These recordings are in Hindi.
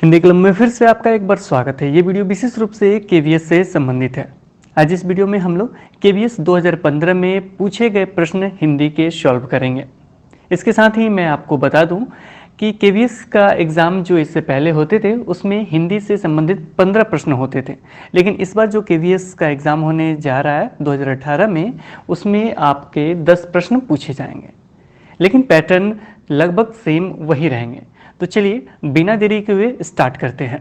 हिंदी क्लब में फिर से आपका एक बार स्वागत है। ये वीडियो विशेष रूप से केवीएस से संबंधित है। आज इस वीडियो में हम लोग केवीएस 2015 में पूछे गए प्रश्न हिंदी के सॉल्व करेंगे। इसके साथ ही मैं आपको बता दूं कि केवीएस का एग्ज़ाम जो इससे पहले होते थे उसमें हिंदी से संबंधित 15 प्रश्न होते थे, लेकिन इस बार जो केवीएस का एग्ज़ाम होने जा रहा है 2018 में, उसमें आपके 10 प्रश्न पूछे जाएंगे, लेकिन पैटर्न लगभग सेम वही रहेंगे। तो चलिए बिना देरी के हुए स्टार्ट करते हैं।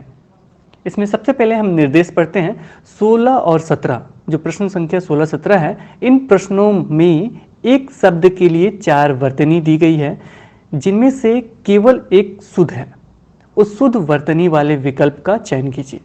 इसमें सबसे पहले हम निर्देश पढ़ते हैं। 16 और 17 जो प्रश्न संख्या 16-17 है, इन प्रश्नों में एक शब्द के लिए 4 वर्तनी दी गई है, जिनमें से केवल एक शुद्ध है। उस शुद्ध वर्तनी वाले विकल्प का चयन कीजिए।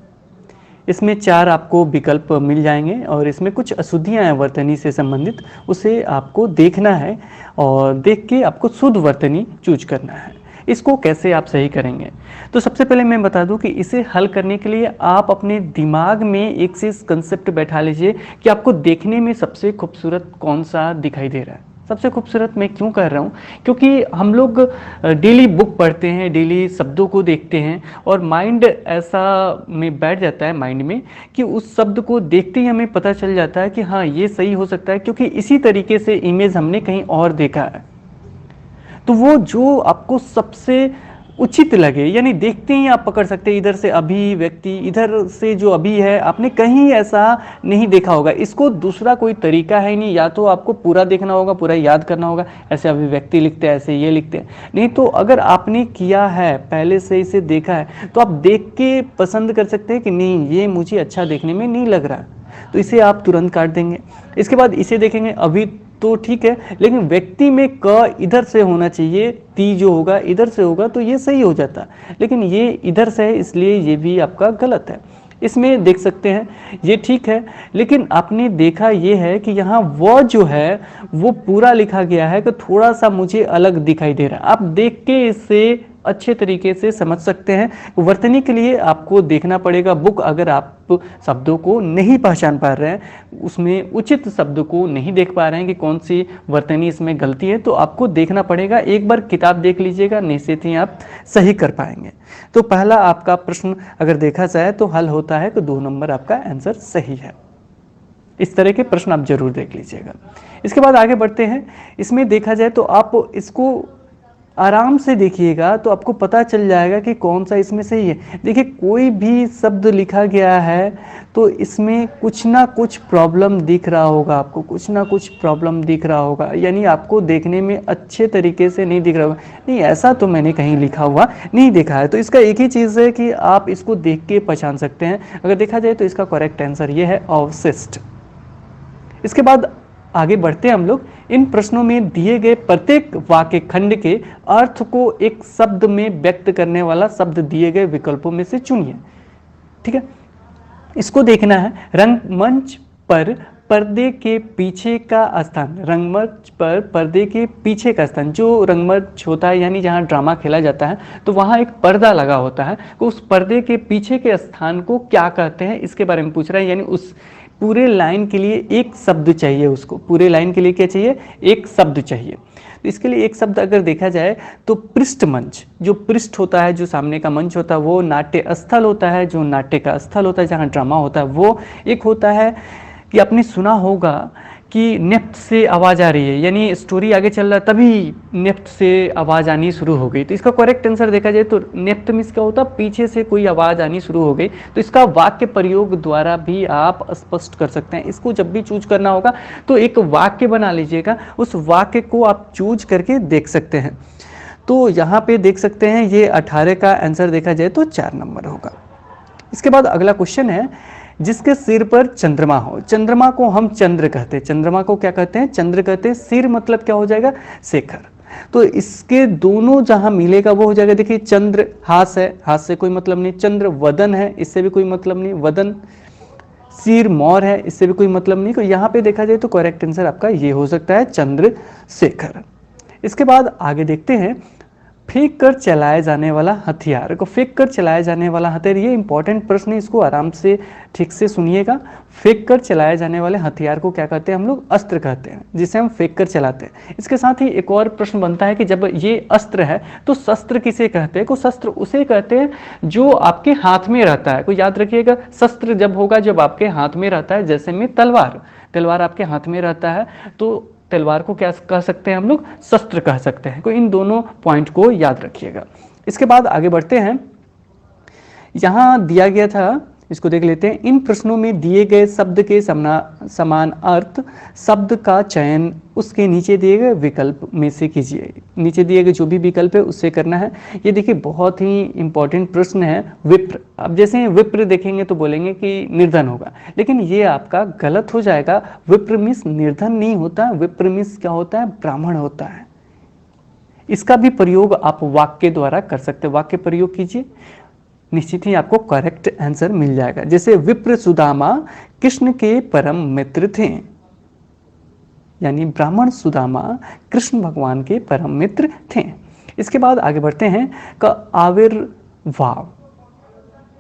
इसमें 4 आपको विकल्प मिल जाएंगे और इसमें कुछ अशुद्धियाँ हैं वर्तनी से संबंधित, उसे आपको देखना है और देख के आपको शुद्ध वर्तनी चूज करना है। इसको कैसे आप सही करेंगे, तो सबसे पहले मैं बता दूं कि इसे हल करने के लिए आप अपने दिमाग में एक से कंसेप्ट बैठा लीजिए कि आपको देखने में सबसे खूबसूरत कौन सा दिखाई दे रहा है। सबसे खूबसूरत मैं क्यों कर रहा हूँ, क्योंकि हम लोग डेली बुक पढ़ते हैं, डेली शब्दों को देखते हैं और माइंड ऐसा में बैठ जाता है माइंड में कि उस शब्द को देखते ही हमें पता चल जाता है कि हाँ ये सही हो सकता है, क्योंकि इसी तरीके से इमेज हमने कहीं और देखा है। तो वो जो आपको सबसे उचित लगे, यानी देखते ही आप पकड़ सकते हैं, इधर से अभी व्यक्ति, इधर से जो अभी है, आपने कहीं ऐसा नहीं देखा होगा। इसको दूसरा कोई तरीका है नहीं, या तो आपको पूरा देखना होगा, पूरा याद करना होगा, ऐसे अभिव्यक्ति लिखते हैं, ऐसे ये लिखते हैं, नहीं तो अगर आपने किया है, पहले से इसे देखा है, तो आप देख के पसंद कर सकते हैं कि नहीं ये मुझे अच्छा देखने में नहीं लग रहा, तो इसे आप तुरंत काट देंगे। इसके बाद इसे देखेंगे, अभी तो ठीक है, लेकिन व्यक्ति में क इधर से होना चाहिए, ती जो होगा इधर से होगा, तो ये सही हो जाता, लेकिन ये इधर से है, इसलिए ये भी आपका गलत है। इसमें देख सकते हैं ये ठीक है, लेकिन आपने देखा ये है कि यहाँ वो जो है वो पूरा लिखा गया है कि थोड़ा सा मुझे अलग दिखाई दे रहा है। आप देख के इससे अच्छे तरीके से समझ सकते हैं। वर्तनी के लिए आपको देखना पड़ेगा बुक, अगर आप शब्दों को नहीं पहचान पा रहे हैं, उसमें उचित शब्द को नहीं देख पा रहे हैं कि कौन सी वर्तनी इसमें गलती है, तो आपको देखना पड़ेगा। एक बार किताब देख लीजिएगा, निश्चित ही आप सही कर पाएंगे। तो पहला आपका प्रश्न अगर देखा जाए तो हल होता है कि 2 नंबर आपका आंसर सही है। इस तरह के प्रश्न आप जरूर देख लीजिएगा। इसके बाद आगे बढ़ते हैं। इसमें देखा जाए तो आप इसको आराम से देखिएगा तो आपको पता चल जाएगा कि कौन सा इसमें सही है। देखिए कोई भी शब्द लिखा गया है तो इसमें कुछ ना कुछ प्रॉब्लम दिख रहा होगा, आपको कुछ ना कुछ प्रॉब्लम दिख रहा होगा, यानी आपको देखने में अच्छे तरीके से नहीं दिख रहा होगा, नहीं ऐसा तो मैंने कहीं लिखा हुआ नहीं देखा है। तो इसका एक ही चीज़ है कि आप इसको देख के पहचान सकते हैं। अगर देखा जाए तो इसका करेक्ट आंसर ये है अवशिष्ट। इसके बाद आगे बढ़ते हैं हम लोग। इन प्रश्नों में दिए गए प्रत्येक वाक्य खंड के अर्थ को एक शब्द में व्यक्त करने वाला शब्द दिए गए विकल्पों में से चुनिए। ठीक है, इसको देखना है। रंगमंच पर पर्दे के पीछे का स्थान, रंगमंच पर पर्दे के पीछे का स्थान, जो रंगमंच होता है यानी जहाँ ड्रामा खेला जाता है तो वहाँ एक पर्दा लगा होता है, तो उस पर्दे के पीछे के स्थान को क्या कहते हैं इसके बारे में पूछ रहा है। यानी उस पूरे लाइन के लिए एक शब्द चाहिए, उसको पूरे लाइन के लिए क्या चाहिए, एक शब्द चाहिए। तो इसके लिए एक शब्द अगर देखा जाए तो पृष्ठ मंच, जो पृष्ठ होता है, जो सामने का मंच होता है, वो नाट्य स्थल होता है, जो नाट्य का स्थल होता है जहाँ ड्रामा होता है, वो एक होता है। कि आपने सुना होगा कि नेफ्ट से आवाज़ आ रही है, यानी स्टोरी आगे चल रहा है तभी नेफ्ट से आवाज़ आनी शुरू हो गई। तो इसका करेक्ट आंसर देखा जाए तो नेफ्ट मीन्स क्या होता है, पीछे से कोई आवाज़ आनी शुरू हो गई। तो इसका वाक्य प्रयोग द्वारा भी आप स्पष्ट कर सकते हैं। इसको जब भी चूज करना होगा तो एक वाक्य बना लीजिएगा, उस वाक्य को आप चूज करके देख सकते हैं। तो यहाँ पे देख सकते हैं ये 18 का आंसर देखा जाए तो 4 नंबर होगा। इसके बाद अगला क्वेश्चन है, जिसके सिर पर चंद्रमा हो। चंद्रमा को हम चंद्र कहते हैं, चंद्रमा को क्या कहते हैं, चंद्र कहते हैं। सिर मतलब क्या हो जाएगा, शेखर। तो इसके दोनों जहां मिलेगा वो हो जाएगा, देखिए चंद्र हाथ है, हाथ से कोई मतलब नहीं, चंद्र वदन है, इससे भी कोई मतलब नहीं, वदन। सिर मोर है, इससे भी कोई मतलब नहीं। तो यहाँ पे देखा जाए तो करेक्ट आंसर आपका ये हो सकता है चंद्रशेखर। इसके बाद आगे देखते हैं, फेंक कर चलाया जाने वाला हथियार को, फेंक कर चलाया जाने वाला हथियार, ये इंपॉर्टेंट प्रश्न है, इसको आराम से ठीक से सुनिएगा। फेंक कर चलाए जाने वाले हथियार को क्या कहते हैं हम लोग? अस्त्र कहते हैं, जिसे हम फेंक कर चलाते हैं। इसके साथ ही एक और प्रश्न बनता है कि जब ये अस्त्र है तो शस्त्र किसे कहते हैं? को शस्त्र उसे कहते हैं जो आपके हाथ में रहता है। कोई याद रखिएगा, शस्त्र जब होगा जब आपके हाथ में रहता है, जैसे में तलवार, तलवार आपके हाथ में रहता है तो तलवार को क्या कह सकते हैं हम लोग? शस्त्र कह सकते हैं। तो इन दोनों पॉइंट को याद रखिएगा। इसके बाद आगे बढ़ते हैं, यहां दिया गया था, इसको देख लेते हैं। इन प्रश्नों में दिए गए शब्द के समान अर्थ शब्द का चयन उसके नीचे दिए गए विकल्प में से कीजिए। नीचे दिए गए जो भी विकल्प है उससे करना है। ये देखिए बहुत ही इंपॉर्टेंट प्रश्न है, विप्र। अब जैसे विप्र देखेंगे तो बोलेंगे कि निर्धन होगा, लेकिन ये आपका गलत हो जाएगा। विप्र मीन्स निर्धन नहीं होता, विप्र मीन्स क्या होता है? ब्राह्मण होता है। इसका भी प्रयोग आप वाक्य द्वारा कर सकते हैं। वाक्य प्रयोग कीजिए, निश्चित ही आपको करेक्ट आंसर मिल जाएगा। जैसे विप्र सुदामा कृष्ण के परम मित्र थे, यानी ब्राह्मण सुदामा कृष्ण भगवान के परम मित्र थे। इसके बाद आगे बढ़ते हैं का आविर्भाव।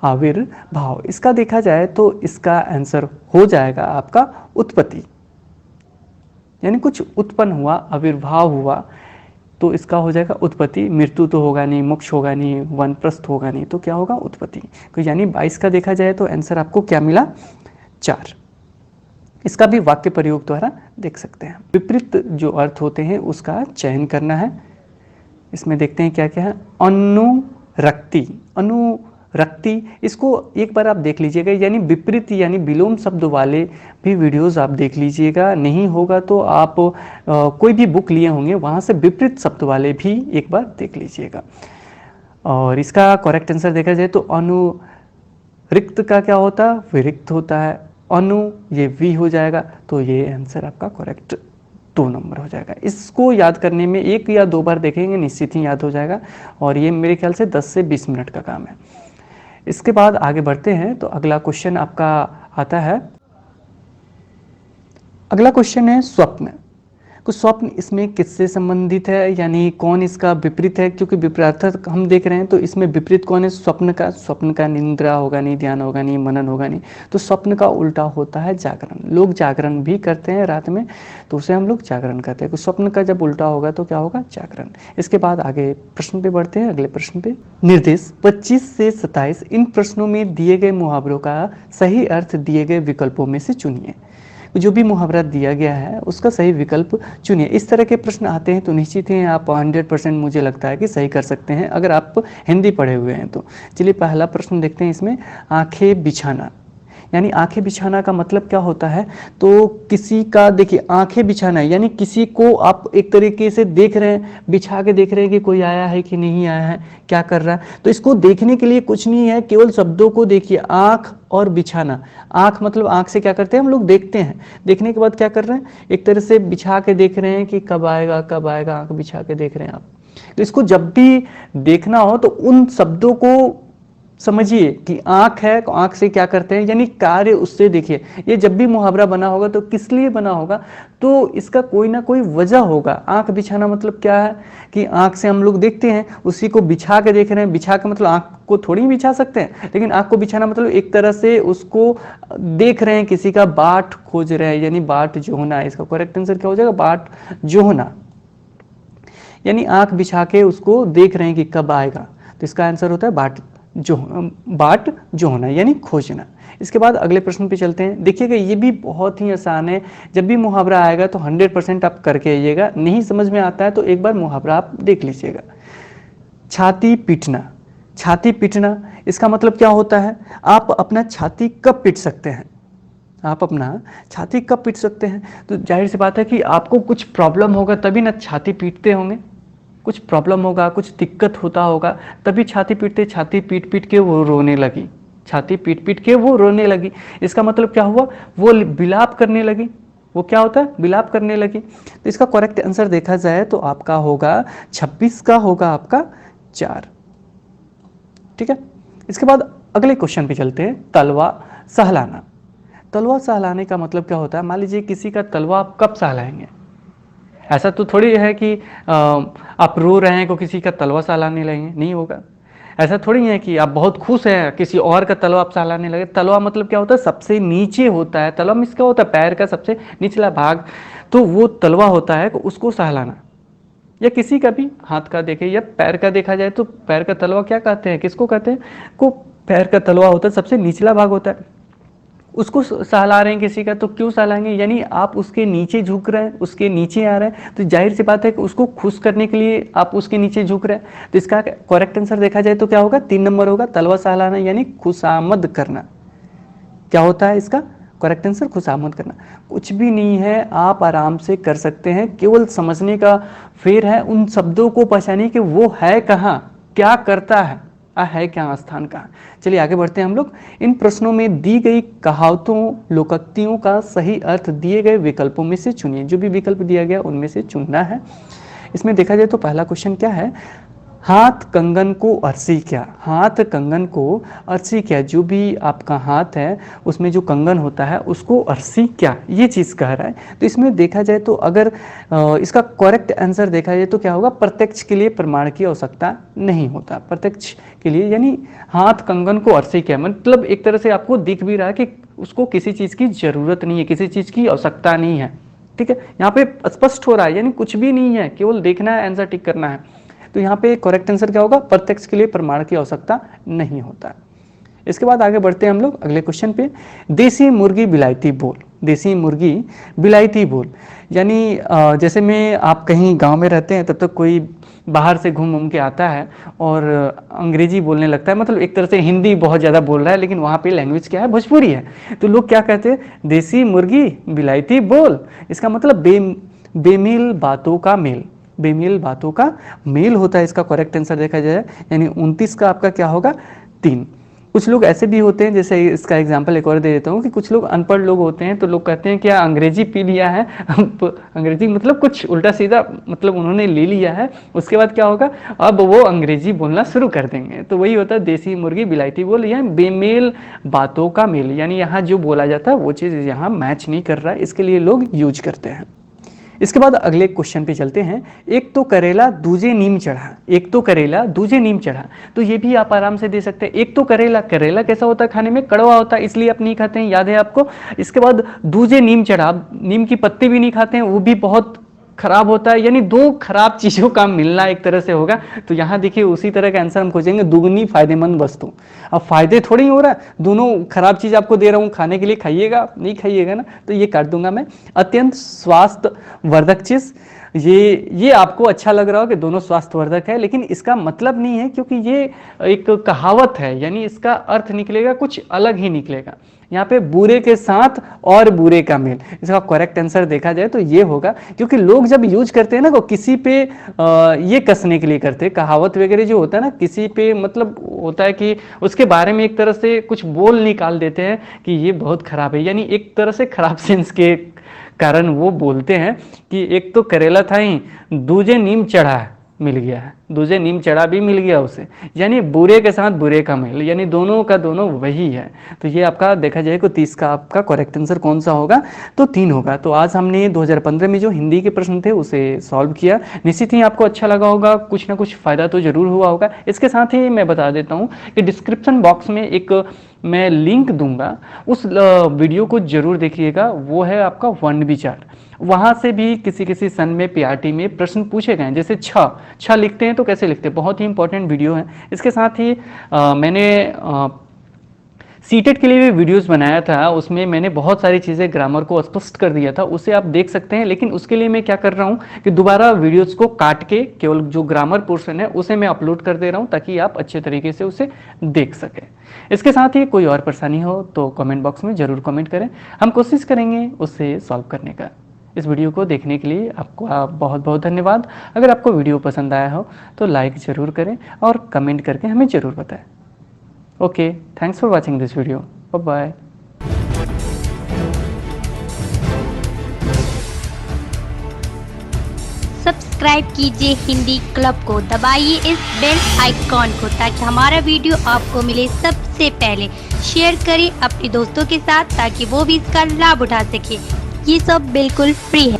आविर्भाव इसका देखा जाए तो इसका आंसर हो जाएगा आपका उत्पत्ति, यानी कुछ उत्पन्न हुआ, आविर्भाव हुआ, तो इसका हो जाएगा उत्पत्ति। मृत्यु तो होगा नहीं, मोक्ष होगा नहीं, वनप्रस्थ होगा नहीं, तो क्या होगा? उत्पत्ति। तो यानी 22 का देखा जाए तो आंसर आपको क्या मिला? 4। इसका भी वाक्य प्रयोग द्वारा देख सकते हैं। विपरीत जो अर्थ होते हैं उसका चयन करना है। इसमें देखते हैं क्या क्या है। अनुरक्ति, अनुरक्ति इसको एक बार आप देख लीजिएगा, यानी विपरीत यानी विलोम शब्द वाले भी वीडियोस आप देख लीजिएगा। नहीं होगा तो आप कोई भी बुक लिए होंगे वहाँ से विपरीत शब्द वाले भी एक बार देख लीजिएगा। और इसका करेक्ट आंसर देखा जाए तो अनुरिक्त का क्या होता है? विरिक्त होता है। अनु ये वी हो जाएगा, तो ये आंसर आपका करेक्ट 2 नंबर हो जाएगा। इसको याद करने में 1 या 2 बार देखेंगे, निश्चित ही याद हो जाएगा। और ये मेरे ख्याल से 10 से 20 मिनट का काम है। इसके बाद आगे बढ़ते हैं तो अगला क्वेश्चन आपका आता है। अगला क्वेश्चन है स्वप्न। तो स्वप्न इसमें किससे संबंधित है, यानी कौन इसका विपरीत है? क्योंकि विपरीत हम देख रहे हैं तो इसमें विपरीत कौन है? स्वप्न का। स्वप्न का निद्रा होगा नहीं, ध्यान होगा नहीं, मनन होगा नहीं, तो स्वप्न का उल्टा होता है जागरण। लोग जागरण भी करते हैं रात में, तो उसे हम लोग जागरण कहते हैं। तो स्वप्न का जब उल्टा होगा तो क्या होगा? जागरण। इसके बाद आगे प्रश्न पे बढ़ते हैं। अगले प्रश्न पे निर्देश 25 से 27 इन प्रश्नों में दिए गए मुहावरों का सही अर्थ दिए गए विकल्पों में से चुनिए। जो भी मुहावरा दिया गया है उसका सही विकल्प चुनिए। इस तरह के प्रश्न आते हैं तो निश्चित ही आप 100% मुझे लगता है कि सही कर सकते हैं अगर आप हिंदी पढ़े हुए हैं तो। चलिए पहला प्रश्न देखते हैं इसमें। आंखें बिछाना, यानी आंखें बिछाना का मतलब क्या होता है? तो किसी का देखिए आंखें बिछाना है, यानी किसी को आप एक तरीके से देख रहे हैं, बिछा के देख रहे हैं कि कोई आया है कि नहीं आया है, क्या कर रहा है। तो इसको देखने के लिए कुछ नहीं है, केवल शब्दों को देखिए। आंख और बिछाना, आंख मतलब आंख से क्या करते हैं हम लोग? देखते हैं। देखने के बाद क्या कर रहे हैं? एक तरह से बिछा के देख रहे हैं कि कब आएगा कब आएगा, आंख बिछा के देख रहे हैं आप। तो इसको जब भी देखना हो तो उन शब्दों को समझिए कि आंख है, आंख से क्या करते हैं, यानी कार्य उससे देखिए। ये जब भी मुहावरा बना होगा तो किस लिए बना होगा? तो इसका कोई ना कोई वजह होगा। आंख बिछाना मतलब क्या है कि आंख से हम लोग देखते हैं, उसी को बिछा के देख रहे हैं। बिछा के मतलब आंख को थोड़ी बिछा सकते हैं, लेकिन आंख को बिछाना मतलब एक तरह से उसको देख रहे हैं, किसी का बाट खोज रहे हैं, यानी बाट जोहना। इसका करेक्ट आंसर क्या हो जाएगा? बाट जोहना, यानी आंख बिछा के उसको देख रहे हैं कि कब आएगा। तो इसका आंसर होता है बाट जोहना, यानी खोजना। इसके बाद अगले प्रश्न पे चलते हैं। देखिएगा ये भी बहुत ही आसान है। जब भी मुहावरा आएगा तो 100% आप करके आइएगा। नहीं समझ में आता है तो एक बार मुहावरा आप देख लीजिएगा। छाती पीटना, छाती पीटना इसका मतलब क्या होता है? आप अपना छाती कब पीट सकते हैं? आप अपना छाती कब पीट सकते हैं? तो जाहिर सी बात है कि आपको कुछ प्रॉब्लम होगा तभी ना छाती पीटते होंगे। कुछ प्रॉब्लम होगा, कुछ दिक्कत होता होगा, तभी छाती पीटते। छाती पीट पीट के वो रोने लगी, छाती पीट पीट के वो रोने लगी। इसका मतलब क्या हुआ? वो विलाप करने लगी। वो क्या होता है? विलाप करने लगी। तो इसका करेक्ट आंसर देखा जाए तो आपका होगा 26 का होगा आपका 4। ठीक है। इसके बाद अगले क्वेश्चन पे चलते हैं। तलवा सहलाना। तलवा सहलाने का मतलब क्या होता है? मान लीजिए किसी का तलवा आप कब सहलाएंगे? ऐसा तो थोड़ी है कि आप रो रहे हैं को किसी का तलवा सहलाने लगेंगे, नहीं होगा। ऐसा थोड़ी है कि आप बहुत खुश हैं किसी और का तलवा आप सहलाने लगे। तलवा मतलब क्या होता है, सबसे नीचे होता है। तलवा मीन्स क्या होता है, पैर का सबसे निचला भाग, तो वो तलवा होता है, उसको सहलाना। या किसी का भी हाथ का देखे या पैर का देखा जाए तो पैर का तलवा क्या कहते हैं, किसको कहते हैं, को पैर का तलवा होता है, सबसे निचला भाग होता है, उसको सहला रहे हैं किसी का, तो क्यों सहलाएंगे, यानी आप उसके नीचे झुक रहे हैं, उसके नीचे आ रहे हैं, तो जाहिर सी बात है कि उसको खुश करने के लिए आप उसके नीचे झुक रहे हैं। तो इसका करेक्ट आंसर देखा जाए तो क्या होगा, 3 नंबर होगा, तलवा सहलाना यानी खुशामद करना। क्या होता है इसका करेक्ट आंसर, खुशामद करना। कुछ भी नहीं है, आप आराम से कर सकते हैं, केवल समझने का फेर है, उन शब्दों को पहचानिए कि वो है कहाँ, क्या करता है क्या, स्थान कहाँ। चलिए आगे बढ़ते हैं हम लोग। इन प्रश्नों में दी गई कहावतों लोकोक्तियों का सही अर्थ दिए गए विकल्पों में से चुनिए। जो भी विकल्प दिया गया उनमें से चुनना है। इसमें देखा जाए तो पहला क्वेश्चन क्या है, हाथ कंगन को अर्सी क्या। हाथ कंगन को अर्सी क्या, जो भी आपका हाथ है उसमें जो कंगन होता है उसको अर्सी क्या, ये चीज़ कह रहा है। तो इसमें देखा जाए तो अगर इसका करेक्ट आंसर देखा जाए तो क्या होगा, प्रत्यक्ष के लिए प्रमाण की आवश्यकता नहीं होता। प्रत्यक्ष के लिए यानी हाथ कंगन को अर्सी क्या, मतलब एक तरह से आपको दिख भी रहा है कि उसको किसी चीज़ की जरूरत नहीं है, किसी चीज़ की आवश्यकता नहीं है। ठीक है, यहाँ पे स्पष्ट हो रहा है, यानी कुछ भी नहीं है, केवल देखना है, आंसर टिक करना है। तो यहाँ पे करेक्ट आंसर क्या होगा, प्रत्यक्ष के लिए प्रमाण की आवश्यकता नहीं होता। इसके बाद आगे बढ़ते हैं हम लोग अगले क्वेश्चन पे। देसी मुर्गी बिलायती बोल। देसी मुर्गी बिलायती बोल यानी जैसे में आप कहीं गांव में रहते हैं तब तक कोई बाहर से घूम के आता है और अंग्रेजी बोलने लगता है, मतलब एक तरह से हिंदी बहुत ज़्यादा बोल रहा है, लेकिन वहाँ पे लैंग्वेज क्या है, भोजपुरी है। तो लोग क्या कहते हैं, देसी मुर्गी बिलायती बोल। इसका मतलब बेमेल बातों का मेल, बेमेल बातों का मेल होता है इसका करेक्ट आंसर देखा जाए, यानी 29 का आपका क्या होगा, 3। कुछ लोग ऐसे भी होते हैं, जैसे इसका एग्जांपल एक और दे देता हूँ कि कुछ लोग अनपढ़ लोग होते हैं, तो लोग कहते हैं क्या अंग्रेजी पी लिया है अंग्रेजी मतलब कुछ उल्टा सीधा मतलब उन्होंने ले लिया है, उसके बाद क्या होगा, अब वो अंग्रेजी बोलना शुरू कर देंगे। तो वही होता है देसी मुर्गी बिलायती बोल, या बेमेल बातों का मेल, यानी यहाँ जो बोला जाता है वो चीज़ यहाँ मैच नहीं कर रहा है, इसके लिए लोग यूज करते हैं। इसके बाद अगले क्वेश्चन पे चलते हैं। एक तो करेला दूजे नीम चढ़ा, एक तो करेला दूजे नीम चढ़ा, तो ये भी आप आराम से दे सकते हैं। एक तो करेला, करेला कैसा होता है, खाने में कड़वा होता है, इसलिए आप नहीं खाते हैं, याद है आपको। इसके बाद दूजे नीम चढ़ा, नीम की पत्ती भी नहीं खाते हैं, वो भी बहुत खराब होता है, यानी 2 खराब चीजों का मिलना एक तरह से होगा। तो यहाँ देखिए उसी तरह का आंसर हम खोजेंगे, दुगनी फायदेमंद वस्तु। अब फायदे थोड़ी हो रहा है, दोनों खराब चीज आपको दे रहा हूँ, खाने के लिए खाइएगा, नहीं खाइएगा ना, तो ये काट दूंगा मैं। अत्यंत स्वास्थ्य वर्धक चीज, ये आपको अच्छा लग रहा हो कि दोनों स्वास्थ्यवर्धक है, लेकिन इसका मतलब नहीं है, क्योंकि ये एक कहावत है, यानी इसका अर्थ निकलेगा कुछ अलग ही निकलेगा। यहाँ पे बुरे के साथ और बुरे का मेल, इसका करेक्ट आंसर देखा जाए तो ये होगा, क्योंकि लोग जब यूज करते हैं ना वो किसी पे ये कसने के लिए करते हैं। कहावत वगैरह जो होता है ना, किसी पे मतलब होता है कि उसके बारे में एक तरह से कुछ बोल निकाल देते हैं कि ये बहुत खराब है, यानी एक तरह से खराब सेंस के कारण वो बोलते हैं कि एक तो करेला था ही, दूजे नीम चढ़ा है, मिल गया है, दूजे नीम चढ़ा भी मिल गया उसे, यानी बुरे के साथ बुरे का मेल, यानी दोनों का दोनों वही है। तो ये आपका देखा जाए तो 30 का आपका करेक्ट आंसर कौन सा होगा, तो 3 होगा। तो आज हमने 2015 में जो हिंदी के प्रश्न थे उसे सॉल्व किया। निश्चित ही आपको अच्छा लगा होगा, कुछ ना कुछ फायदा तो जरूर हुआ होगा। इसके साथ ही मैं बता देता हूँ कि डिस्क्रिप्शन बॉक्स में एक मैं लिंक दूंगा, उस वीडियो को जरूर देखिएगा, वो है आपका 1B चार्ट। वहाँ से भी किसी सन में पीआरटी में प्रश्न पूछे गए हैं, जैसे छ लिखते हैं तो कैसे लिखते हैं, बहुत ही इंपॉर्टेंट वीडियो है। इसके साथ ही मैंने सीटेट के लिए भी वीडियोस बनाया था, उसमें मैंने बहुत सारी चीज़ें ग्रामर को स्पष्ट कर दिया था, उसे आप देख सकते हैं। लेकिन उसके लिए मैं क्या कर रहा हूँ कि दोबारा वीडियोस को काट के केवल जो ग्रामर पोर्शन है उसे मैं अपलोड कर दे रहा हूँ, ताकि आप अच्छे तरीके से उसे देख सकें। इसके साथ ही कोई और परेशानी हो तो कमेंट बॉक्स में ज़रूर कमेंट करें, हम कोशिश करेंगे उसे सॉल्व करने का। इस वीडियो को देखने के लिए आपको बहुत बहुत धन्यवाद। अगर आपको वीडियो पसंद आया हो तो लाइक ज़रूर करें और कमेंट करके हमें ज़रूर बताएं। Okay, thanks for watching this video, bye bye. Subscribe कीजिए हिंदी क्लब को, दबाइए इस बेल आइकॉन को ताकि हमारा वीडियो आपको मिले सबसे पहले। शेयर करें अपने दोस्तों के साथ ताकि वो भी इसका लाभ उठा सके। ये सब बिल्कुल फ्री है।